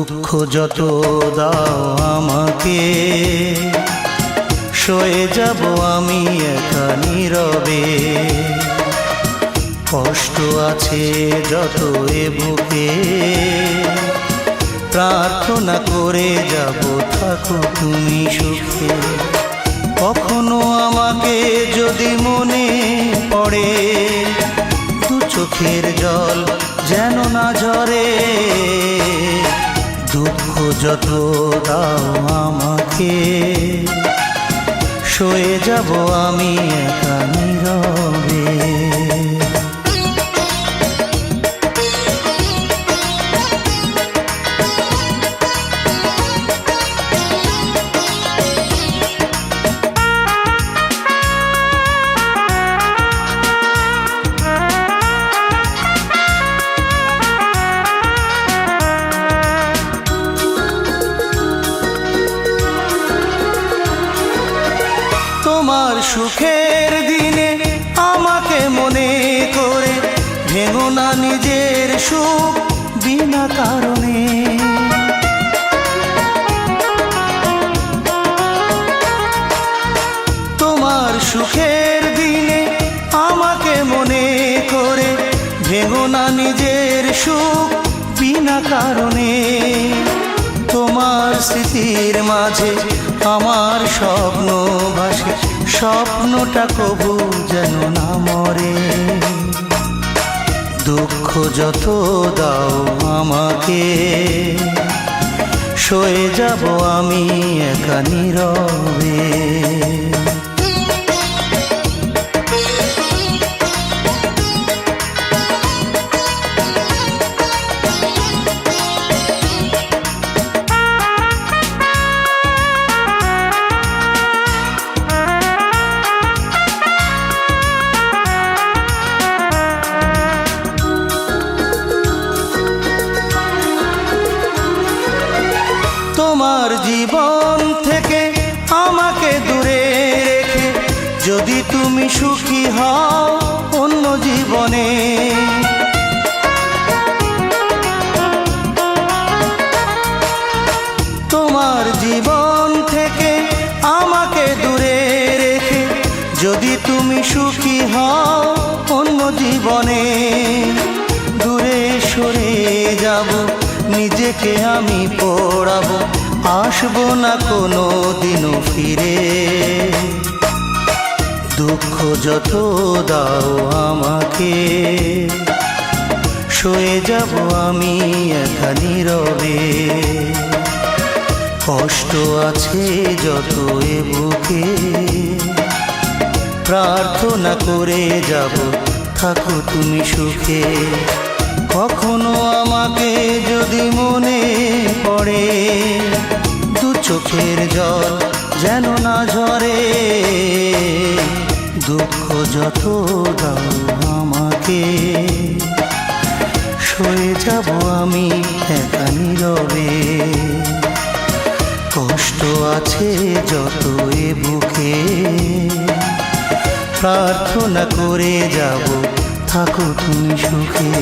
দুঃখ যত দাও আমাকে, সয়ে যাব আমি একা নীরবে। কষ্ট আছে যত এ বুকে, প্রার্থনা করে যাব থাকো তুমি সুখে। কখনো আমাকে যদি মনে পড়ে, দু চোখের জল যেন না ঝরে। দুঃখ যত দাও আমাকে, সয়ে যাব আমি একা নীরবে। তোমার সুখের দিনে আমাকে মনে করে, ভেঙো না নিজের সুখ বিনা কারণে। তোমার সুখের দিনে আমাকে মনে করে, ভেঙো না নিজের সুখ বিনা কারণে। তোমার স্মৃতির মাঝে আমার স্বপ্ন ভাসে, স্বপ্নটা কবু যেন না মরে। দুঃখ যত দাও আমাকে, সয়ে যাব আমি একা নীরবে। তোমার জীবন থেকে আমাকে দূরে রেখে, যদি তুমি সুখী হও অন্য জীবনে। তোমার জীবন থেকে আমাকে দূরে রেখে, যদি তুমি সুখী হও অন্য জীবনে। দূরে সরে যাব, নিজেকে আমি পড়াবো, আসবো না কোনো দিনও ফিরে। দুঃখ যত দাও আমাকে, সয়ে যাব আমি একা নীরবে। কষ্ট আছে যত এ বুকে, প্রার্থনা করে যাব থাকো তুমি সুখে। কখনো আমাকে যদি মনে পড়ে, দু চোখের জল যেন না ঝরে। দুঃখ যত দাও আমাকে, সয়ে যাব আমি একা নীরবে। কষ্ট আছে যত এ বুকে, প্রার্থনা করে যাব থাকো তুমি সুখে।